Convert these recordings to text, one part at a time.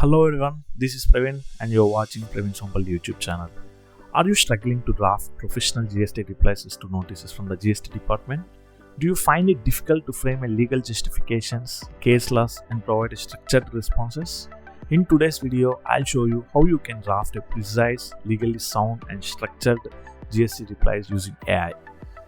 Hello everyone, this is Praveen and you're watching Praveen Sompal YouTube channel. Are you struggling to draft professional GST replies to notices from the GST department? Do you find it difficult to frame a legal justifications, case laws and provide structured responses? In today's video, I'll show you how you can draft a precise, legally sound and structured GST replies using AI.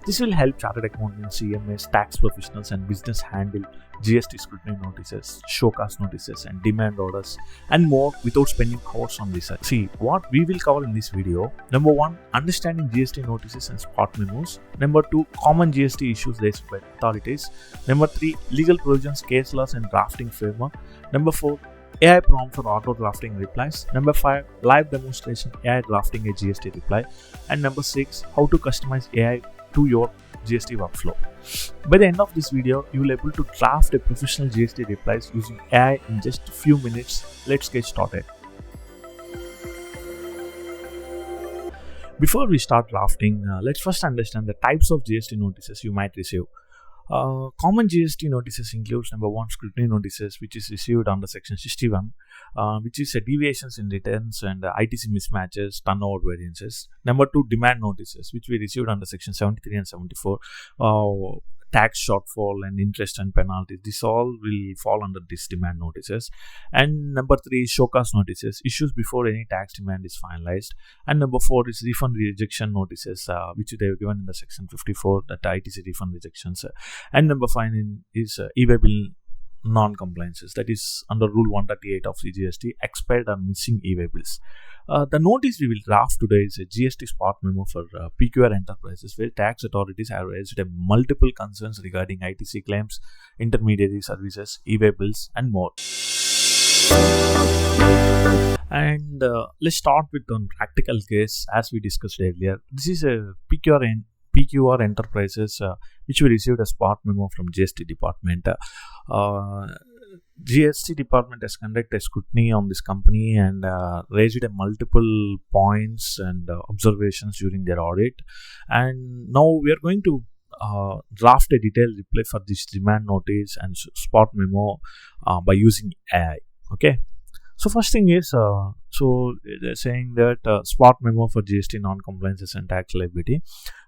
This will help chartered accountants, CMAs, tax professionals and business handle GST scrutiny notices, show cause notices and demand orders and more without spending hours on research. See, what we will cover in this video: number 1, understanding GST notices and spot memos. Number 2, common GST issues raised by authorities. Number 3, legal provisions, case laws and drafting framework. Number 4, AI prompt for auto drafting replies. Number 5, live demonstration AI drafting a GST reply. And number 6, how to customize AI to your GST workflow. By the end of this video, you will be able to draft a professional GST replies using AI in just a few minutes. Let's get started. Before we start drafting, let's first understand the types of GST notices you might receive. Common GST notices includes number 1, scrutiny notices, which is received under section 61, which is deviations in returns and ITC mismatches, turnover variances. Number 2, demand notices, which we received under section 73 and 74, tax shortfall and interest and penalties. This all will fall under these demand notices. And number 3, show cause notices, issues before any tax demand is finalized. And number 4 is refund rejection notices, which they have given in the section 54, that ITC refund rejections. And number 5 is e-way non-compliances, that is under rule 138 of CGST, expired or missing e-way bills. The notice we will draft today is a GST spot memo for PQR enterprises, where tax authorities have raised multiple concerns regarding ITC claims, intermediary services, e-way bills and more. And let's start with one practical case. As we discussed earlier, this is a PQR enterprises which we received a spot memo from GST department. GST department has conducted a scrutiny on this company and raised multiple points and observations during their audit. And now we are going to draft a detailed reply for this demand notice and spot memo by using AI. Okay. So first thing is, so they're saying that spot memo for GST non-compliances and tax liability.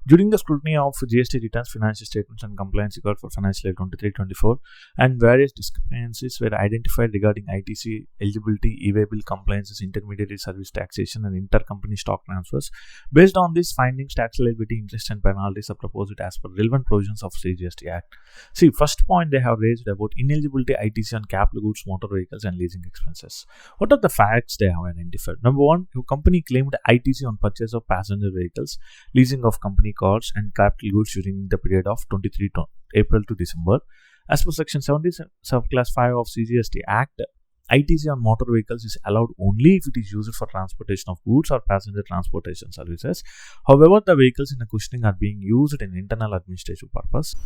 During the scrutiny of GST returns, financial statements and compliance record for financial year 23-24 and various discrepancies were identified regarding ITC eligibility, e-way bill compliances, intermediary service taxation and intercompany stock transfers. Based on these findings, tax liability, interest and penalties are proposed as per relevant provisions of CGST Act. See, first point they have raised about ineligibility ITC on capital goods, motor vehicles and leasing expenses. What are the facts they have identified? Number 1, your company claimed ITC on purchase of passenger vehicles, leasing of company cars and capital goods during the period of 23 April to December. As per section 70 subclass 5 of CGST Act, ITC on motor vehicles is allowed only if it is used for transportation of goods or passenger transportation services. However, the vehicles in the questioning are being used in internal administrative purpose.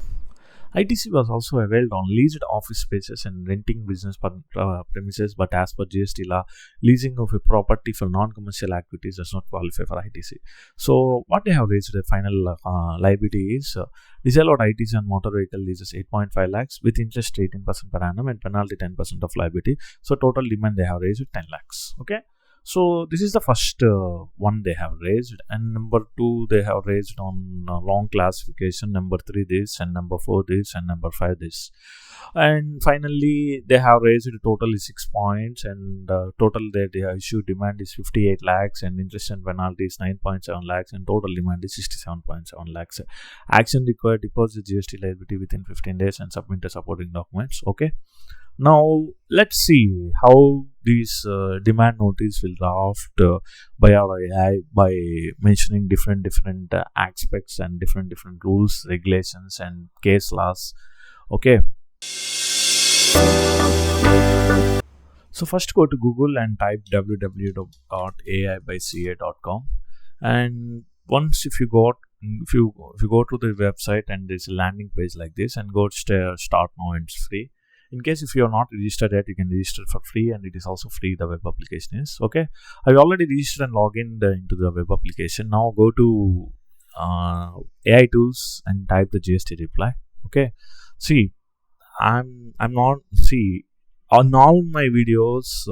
ITC was also availed on leased office spaces and renting business premises, but as per GST law, leasing of a property for non-commercial activities does not qualify for ITC. So what they have raised the final liability is disallowed ITC on motor vehicle leases 8.5 lakhs with interest 18% per annum and penalty 10% of liability. So total demand they have raised 10 lakhs. Okay. So this is the first one they have raised, and number 2 they have raised on long classification, number 3 this, and number 4 this, and number 5 this. And finally they have raised total is 6 points, and total they have issued demand is 58 lakhs and interest and penalty is 9.7 lakhs and total demand is 67.7 lakhs. Action required: deposit GST liability within 15 days and submit the supporting documents. Okay. Now let's see how this demand notice will draft by our AI by mentioning different aspects and different rules, regulations and case laws. Okay. So first go to Google and type www.aibyca.com, and once if you go to the website and there's a landing page like this, and go to start now and it's free. In case if you are not registered yet, you can register for free, and it is also free. The web application is okay. I already registered and logged in into the web application. Now go to AI tools and type the GST reply. Okay. See, I'm not on all my videos,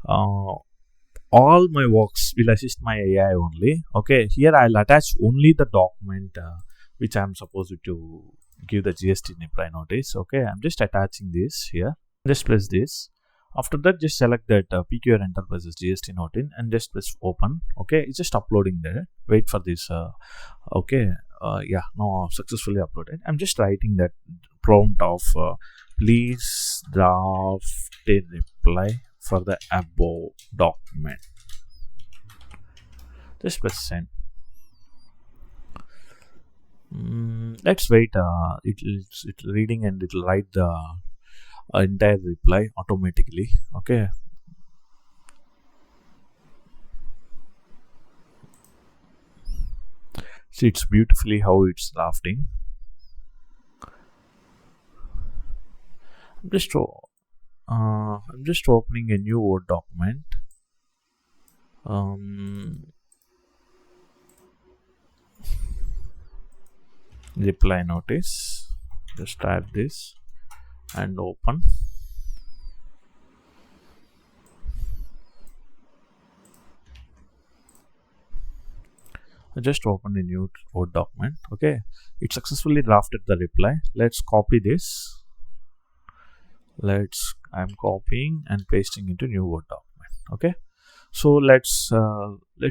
all my works will assist my AI only. Okay, here I'll attach only the document which I'm supposed to give the GST reply notice. Okay, I'm just attaching this here. Just press this. After that, just select that PQR Enterprises GST note in and just press open. Okay, it's just uploading there. Wait for this. Okay, yeah, now successfully uploaded. I'm just writing that prompt of please draft a reply for the above document. Just press send. Let's wait. It's reading and it'll write the entire reply automatically. Okay. See, it's beautifully how it's drafting. I'm just opening a new Word document. Reply notice. Just type this and open. I just opened a new Word document. Okay, it successfully drafted the reply. Let's copy this. I'm copying and pasting into new Word document. Okay, so let's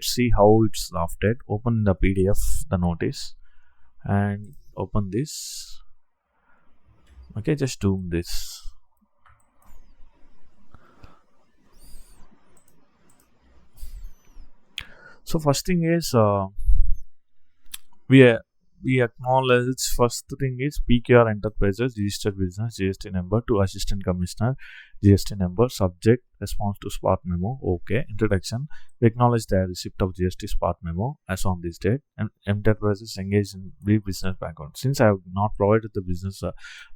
see how it's drafted. Open the PDF, the notice, and open this. Okay, just zoom this. So first thing is we acknowledge. First thing is PQR Enterprises registered business GST number to Assistant Commissioner GST number, subject response to spot memo. Okay, introduction. We acknowledge the receipt of GST spot memo as on this date, and enterprises engaged in brief business background. Since I have not provided the business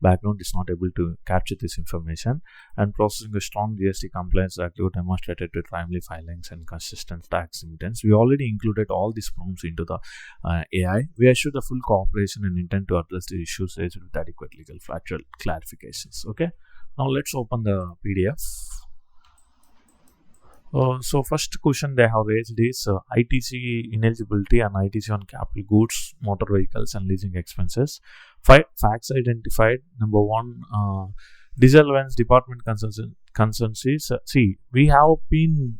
background, is not able to capture this information, and processing a strong GST compliance record demonstrated with timely filings and consistent tax remittance. We already included all these prompts into the AI. We assure the full cooperation and intend to address the issues raised with adequate legal factual clarifications. Okay, now let's open the PDF. So first question they have raised is ITC ineligibility and ITC on capital goods, motor vehicles and leasing expenses. Facts identified. Number one, disallowance department concerns is, see, we have been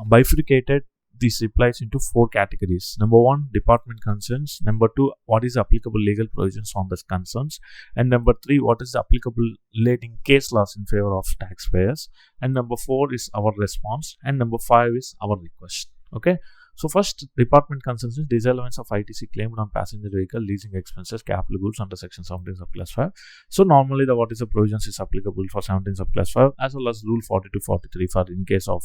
bifurcated these replies into 4 categories. Number one, department concerns. Number two, what is applicable legal provisions on the concerns. And number 3, what is applicable relating case laws in favor of taxpayers. And number 4 is our response. And number 5 is our request. Okay. So first, department concerns is disallowance of ITC claimed on passenger vehicle, leasing expenses, capital goods under section 17/5. So normally the what is the provisions is applicable for 17/5 as well as rule 42-43 for in case of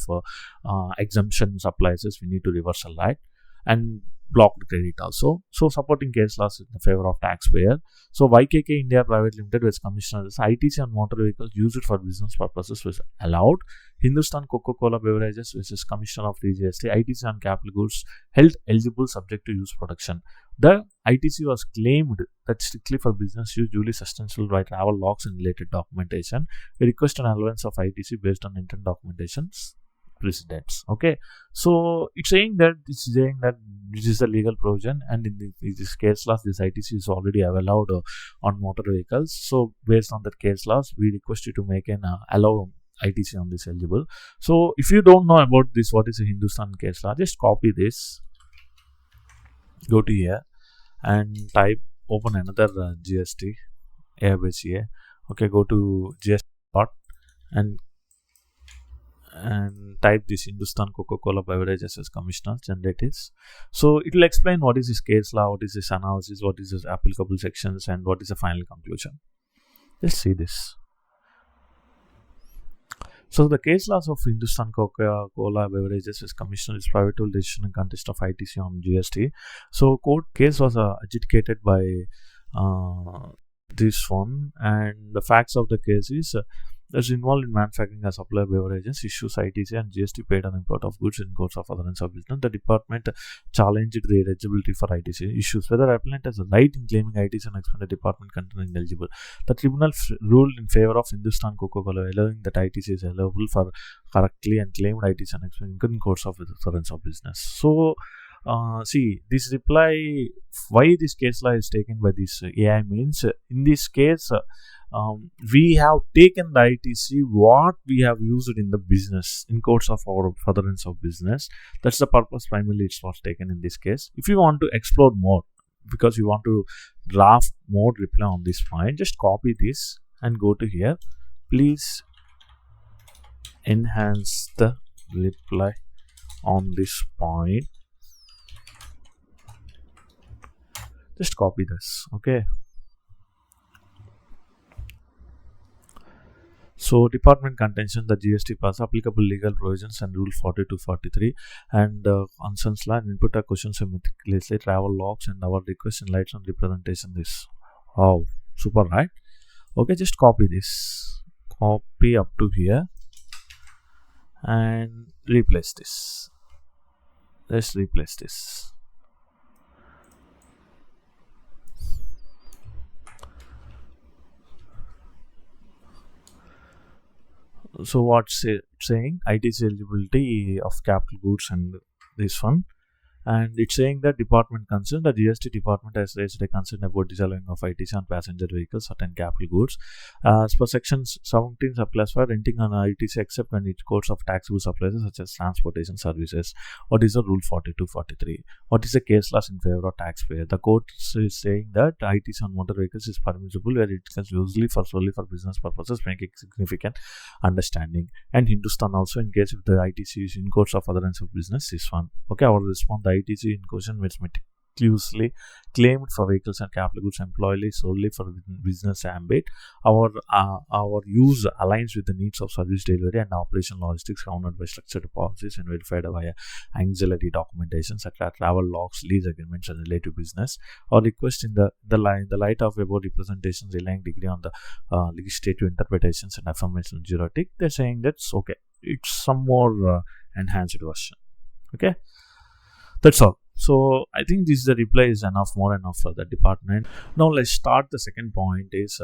exemption applies, we need to reversal, right? And blocked credit also. So supporting case laws in favor of taxpayer. So YKK India Private Limited, which commissioner is ITC on motor vehicles used for business purposes was allowed. Hindustan Coca-Cola Beverages, which is commissioner of the GST, ITC on capital goods held eligible subject to use production. The ITC was claimed that strictly for business use, duly substantial by travel logs and related documentation. We request an allowance of ITC based on intent documentations precedents. Okay, so it's saying that this is the legal provision, and in this case laws, this ITC is already allowed on motor vehicles. So based on that case laws, we request you to make an allow ITC on this eligible. So if you don't know about this, what is a Hindustan case law, just copy this, go to here and type, open another GST AIBYCA. Okay, go to GST part and type this Hindustan Coca-Cola Beverages as commissioner, generate this. So it will explain what is this case law, what is this analysis, what is this applicable sections, and what is the final conclusion. Let's see this. So the case laws of Hindustan Coca-Cola Beverages as commissioner is private decision in contest of ITC on GST. So court case was adjudicated by this one, and the facts of the case is that's involved in manufacturing or supply of beverages issues ITC and GST paid on import of goods in course of furtherance of business. The department challenged the eligibility for ITC issues. Whether appellant has a right in claiming ITC and explained the department content ineligible. The tribunal ruled in favor of Hindustan Coca-Cola, allowing that ITC is allowable for correctly and claimed ITC and explained in course of furtherance of business. So, see, this reply, why this case law is taken by this AI means, in this case, we have taken the ITC what we have used in the business in course of our furtherance of business. That's the purpose primarily it was taken in this case. If you want to explore more, because you want to draft more reply on this point, just copy this and go to here. Please enhance the reply on this point. Just copy this, okay? So, department contention, the GST pass applicable legal provisions and rule 4243 and concerns law and input our questions meticulously, travel logs and our request in lights on representation this. Oh, super, right? Okay, just copy this. Copy up to here and replace this. Let's replace this. So what's it saying? ITC eligibility of capital goods and this one. And it's saying that department concerned, the GST department has raised a concern about disallowing of ITC on passenger vehicles, certain capital goods. As per section 17 applies for renting on ITC except when it course of taxable supplies such as transportation services. What is the rule 4243? What is the case laws in favor of taxpayer? The court is saying that ITC on motor vehicles is permissible where it is usually solely for business purposes, making significant understanding. And Hindustan also, in case if the ITC is in course of furtherance of business, this one. Okay, our response. ITC in question was meticulously claimed for vehicles and capital goods employed solely for business ambit. Our use aligns with the needs of service delivery and operation logistics governed by structured policies and verified via auxiliary documentation such as travel logs, lease agreements, and related business. Our request in the light of about representations relying degree on the legislative interpretations and affirmation zero-tick, they're saying that's okay. It's some more enhanced version. Okay. That's all. So I think this is the reply is more enough for the department. Now let's start. The second point is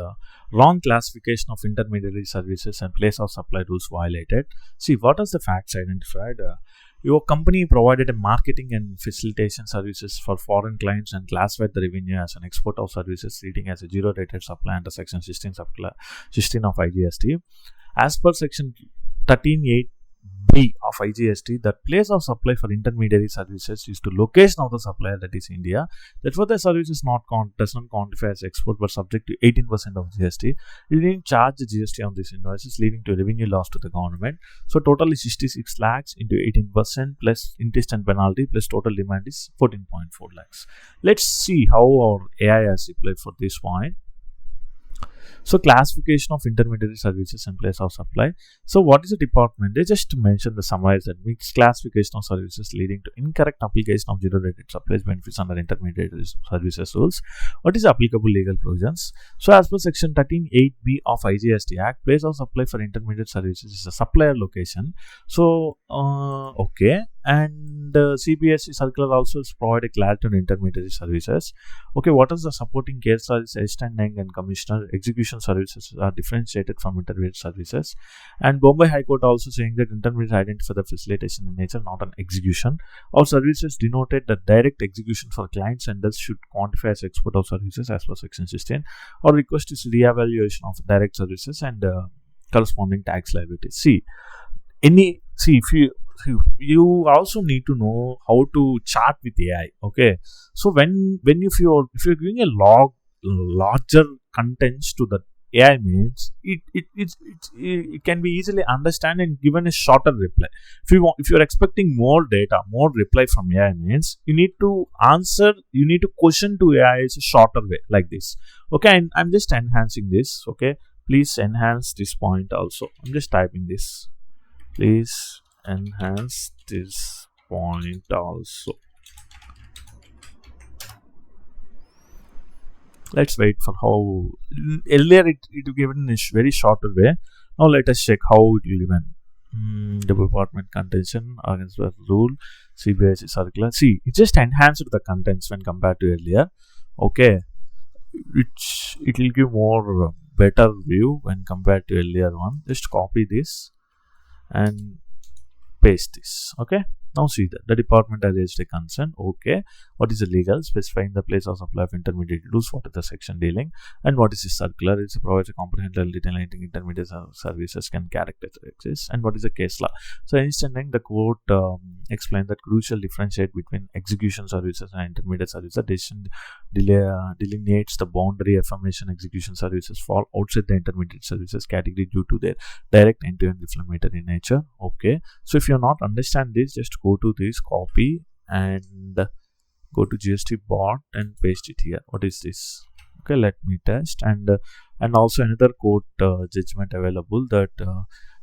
wrong classification of intermediary services and place of supply rules violated. See, what are the facts identified? Your company provided a marketing and facilitation services for foreign clients and classified the revenue as an export of services, treating as a zero-rated supply under section 16 of IGST. As per section 13.8 B of IGST, the place of supply for intermediary services is to location of the supplier, that is India. Therefore, the service is does not quantify as export but subject to 18% of GST. You didn't charge the GST on these invoices, leading to revenue loss to the government. So, total is 66 lakhs into 18% plus interest and penalty plus total demand is 14.4 lakhs. Let's see how our AI has replied for this point. So, classification of intermediary services and place of supply. So, what is the department? They just mentioned the summary that mixed classification of services leading to incorrect application of zero-rated supplies benefits under intermediary services rules. What is applicable legal provisions? So, as per section 13.8B of IGST Act, place of supply for intermediate services is a supplier location. So, okay. And CBIC circular also provide a clarity on intermediary services. Okay, what is the supporting case law? Extending and commissioner execution services are differentiated from intermediate services. And Bombay High Court also saying that intermediate identify the facilitation in nature, not an execution. Our services denoted that direct execution for clients and thus should quantify as export of services as per section 16. Our request is re-evaluation of direct services and corresponding tax liabilities. You also need to know how to chat with AI. Okay, so if you're giving a larger contents to the AI means it can be easily understand and given a shorter reply. If you're expecting more data, more reply from AI means you need to question to AI is a shorter way like this. Okay, and I'm just enhancing this. Okay, please enhance this point also. I'm just typing this. Please enhance this point also. Let's wait for how earlier it given in a very shorter way. Now let us check how it will even the department contention against the rule CBIC circular. See, it just enhanced the contents when compared to earlier. Okay, which it will give more better view when compared to earlier one. Just copy this and paste this. Okay, now see that the department has raised a concern. Okay, what is the legal? Specifying the place of supply of intermediate rules, what is the section dealing, and what is the circular? It provides a comprehensive detailing intermediate services can characterize, and what is the case law? So instantly the court explained that crucial differentiate between execution services and intermediate services. The decision delineates the boundary affirmation execution services fall outside the intermediate services category due to their direct end-to-end implementary nature. Okay, so if you not understand this, just go to this, copy and go to GST bot and paste it here. What is this? Okay, let me test. And also another court judgment available that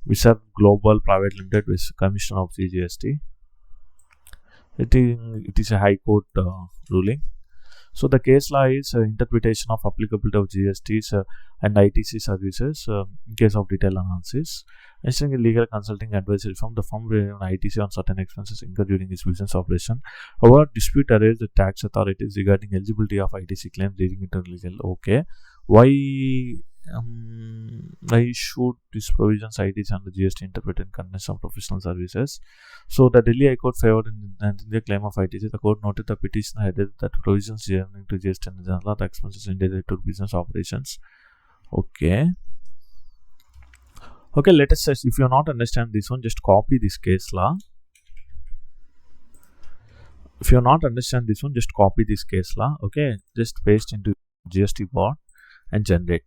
Visa Global Private Limited with Commissioner of CGST. It is a high court ruling. So the case law is interpretation of applicability of GSTs and ITC services in case of detailed analysis. Instead, legal consulting advisory firm, the firm will ITC on certain expenses incurred during its business operation. However, dispute arose the tax authorities regarding eligibility of ITC claims leading into legal. Okay, why should these provisions ITC and the GST interpret in context of professional services? So the Delhi High Court favored in the claim of ITC. The court noted the petitioner added that provisions relating to GST and general the expenses related to business operations. Okay, let us say if you not understand this one, just copy this case law. If you not understand this one, just copy this case law. Okay, just paste into GST bot and generate.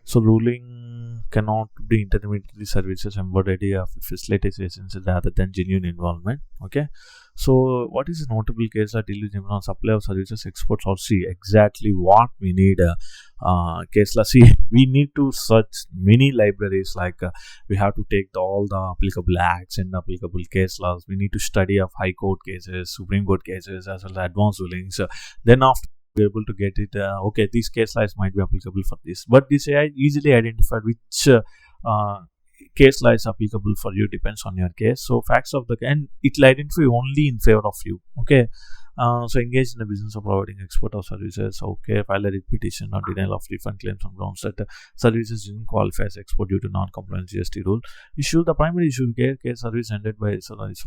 So ruling cannot be intermediary services embodied of facilitation rather than genuine involvement. Okay, so what is a notable case that deals on supply of services, exports, or see exactly what we need? Case law. See, we need to search many libraries. Like we have to take all the applicable acts and applicable case laws. We need to study of high court cases, Supreme Court cases, as well as advanced rulings. Then after be able to get it. Okay, these case laws might be applicable for this, but this AI easily identified which case law is applicable for you, depends on your case. So facts of the and it will identify only in favor of you. Okay, so engage in the business of providing export of services. Okay, file a writ petition or denial of refund claims on grounds that services didn't qualify as export due to non-compliance GST rule. Issue the primary issue case service ended by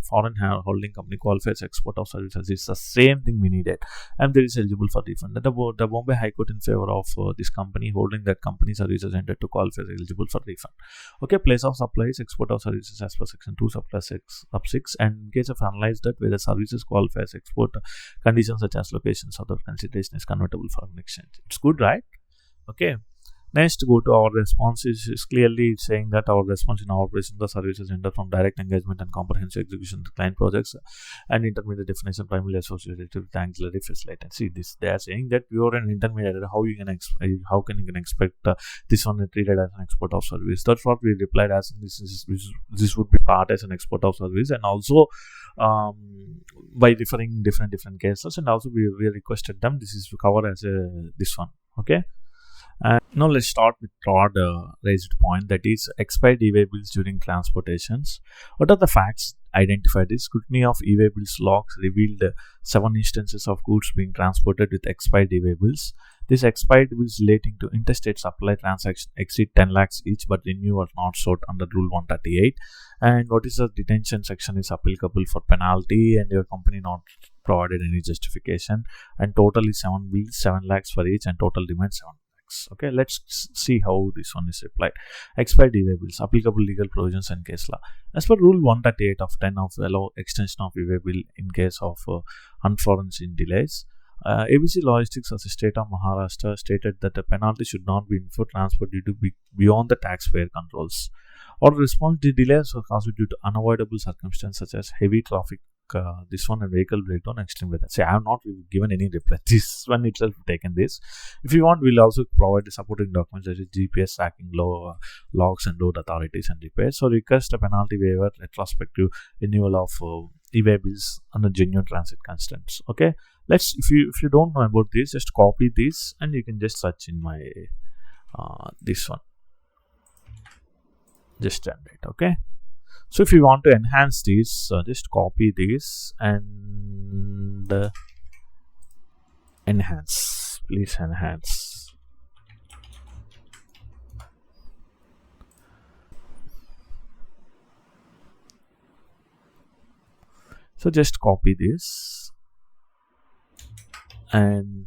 foreign holding company qualifies export of services. It's the same thing we needed, and there is eligible for refund. The Bombay High Court in favor of this company holding that company services ended to qualify as eligible for refund. Okay, place of supplies, export of services as per section 2 sub 6, and in case of analyze that whether services qualify as export, conditions such as locations or other consideration is convertible for an exchange. It's good, right? Okay. Next, go to our response. Is clearly saying that our response in our operation the services enter from direct engagement and comprehensive execution to client projects and intermediate definition primarily associated with ancillary facility. See this, they are saying that you are an intermediary. How can you expect this one treated as an export of service? That's what we replied as this would be part as an export of service, and also by referring different cases, and also we requested them this is covered as this one. Okay. And now let's start with third raised point, that is expired e-way bills during transportations. What are the facts identified? Is scrutiny of e-way bills logs revealed 7 instances of goods being transported with expired e-way bills. These expired bills relating to interstate supply transactions exceed 10 lakhs each, but renew are not sought under Rule 138. And what is the detention section is applicable for penalty and your company not provided any justification. And total is 7 bills, 7 lakhs for each, and total remains 7. Okay, let's see how this one is applied. Expired e-way bills, applicable legal provisions and case law. As per Rule 138 of 10 of allow extension of e-way bill in case of unforeseen delays. ABC Logistics as the state of Maharashtra stated that the penalty should not be inferred transport due to beyond the taxpayer controls. Or response the delays are caused due to unavoidable circumstances such as heavy traffic. This one and vehicle breakdown, extreme weather. See, I have not given any reply. This one itself taken this. If you want, we'll also provide the supporting documents such as GPS tracking, logs and road authorities and repairs. So request a penalty waiver, retrospective renewal of e-way bills under genuine transit constants. Okay, let's if you don't know about this, just copy this and you can just search in my this one. just generate. Okay, so if you want to enhance this, just copy this and enhance. Please enhance. So just copy this and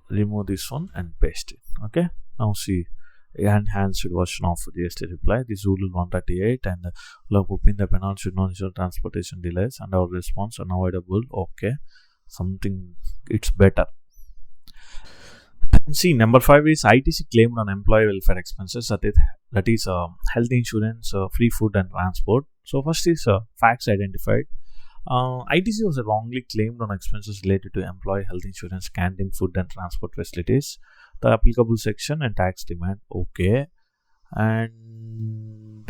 remove this one and paste it. Okay, now see enhanced version of GST reply. This rule 138 and open the penalty should not ensure transportation delays and our response unavoidable. Okay, something it's better. And see, number 5 is ITC claimed on employee welfare expenses. That is health insurance, free food and transport. So first is facts identified. ITC was wrongly claimed on expenses related to employee health insurance, canteen, food and transport facilities. The applicable section and tax demand. Okay, and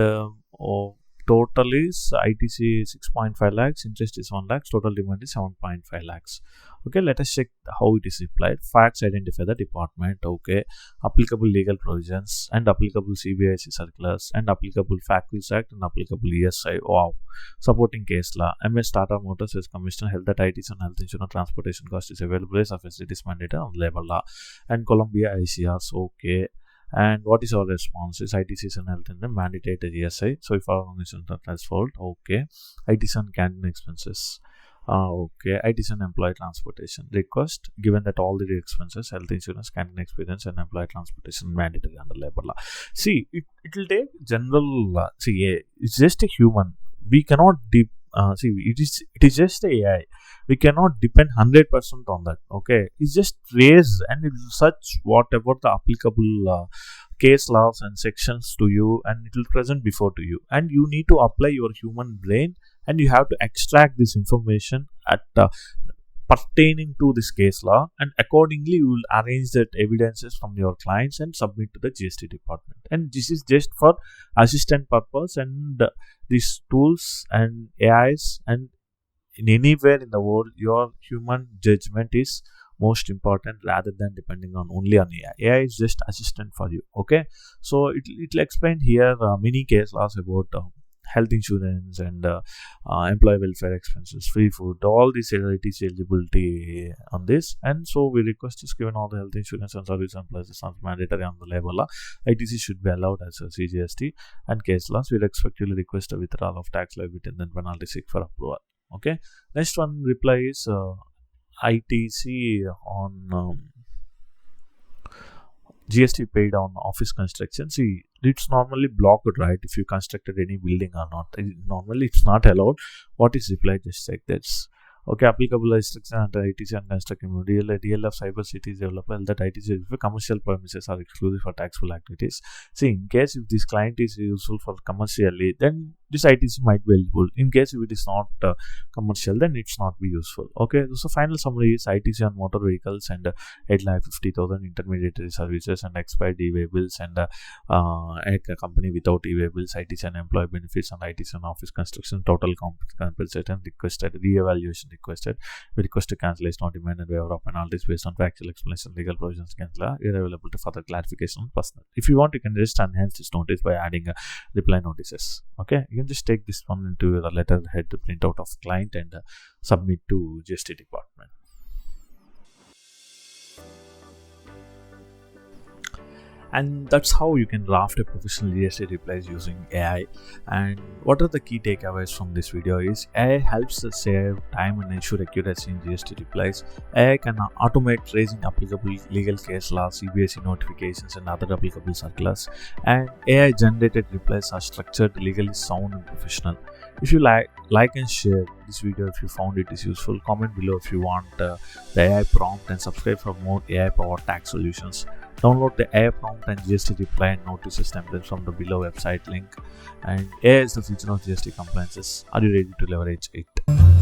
total is ITC 6.5 lakhs, interest is 1 lakhs, total demand is 7.5 lakhs. Okay, let us check how it is applied. Facts identify the department. Okay, applicable legal provisions and applicable CBIC circulars and applicable Faculties Act and applicable ESI. Wow. Supporting case law. MS Tata Motors as Commissioner held that ITC and health insurance transportation cost is available as a facility mandatory on labor law. And Columbia ICRs. Okay. And what is our response? Is ITC and health and mandated ESI. So if our organization has fault, okay. ITC and canteen expenses. Okay, ITC and employee transportation request. Given that all the expenses, health insurance, canteen experience, and employee transportation mandatory under labor law. See, it will take general. It's just a human. We cannot it is just AI. We cannot depend 100% on that. Okay, it's just raise and it will search whatever the applicable case laws and sections to you, and it will present before to you. And you need to apply your human brain, and you have to extract this information at pertaining to this case law, and accordingly you will arrange that evidences from your clients and submit to the GST department. And this is just for assistant purpose, and these tools and AIs and in anywhere in the world, your human judgment is most important rather than depending on only on AI. AI is just assistant for you. Okay, so it will explain here many case laws about health insurance and employee welfare expenses, free food, all these ITC eligibility on this. And so we request is given all the health insurance and service employees are mandatory on the labor law. ITC should be allowed as a CGST and case laws. We respectfully request a withdrawal of tax liability and then penalty seek for approval. Okay, next one reply is ITC on GST paid on office construction. See, it's normally blocked, right? If you constructed any building or not, normally it's not allowed. What is replied? Just check this. Okay, applicable restriction under ITC and construction DLF cyber cities developer that ITC for commercial premises are exclusive for taxable activities. See, in case if this client is useful for commercially, then this ITC might be eligible. In case if it is not commercial, then it's not be useful. Okay, so final summary is ITC on motor vehicles and 8,50,000 intermediary services and expired e-way bills and a company without e-way bills, ITC and employee benefits and ITC on office construction total compensation and requested re-evaluation requested. We request to cancel is not demand and waiver of penalties based on factual explanation, legal provisions cancel are available to further clarification on personal. If you want, you can just enhance this notice by adding reply notices. Okay, you can just take this one into the letterhead printout of client and submit to GST department. And that's how you can draft a professional GST replies using AI. And what are the key takeaways from this video is AI helps us save time and ensure accuracy in GST replies. AI can automate raising applicable legal case laws, CBIC notifications and other applicable circulars. And AI generated replies are structured, legally sound and professional. If you like and share this video if you found it is useful. Comment below if you want the AI prompt and subscribe for more AI powered tax solutions. Download the AI prompt and GST reply and notices templates from the below website link. And AI is the future of GST compliances. Are you ready to leverage it?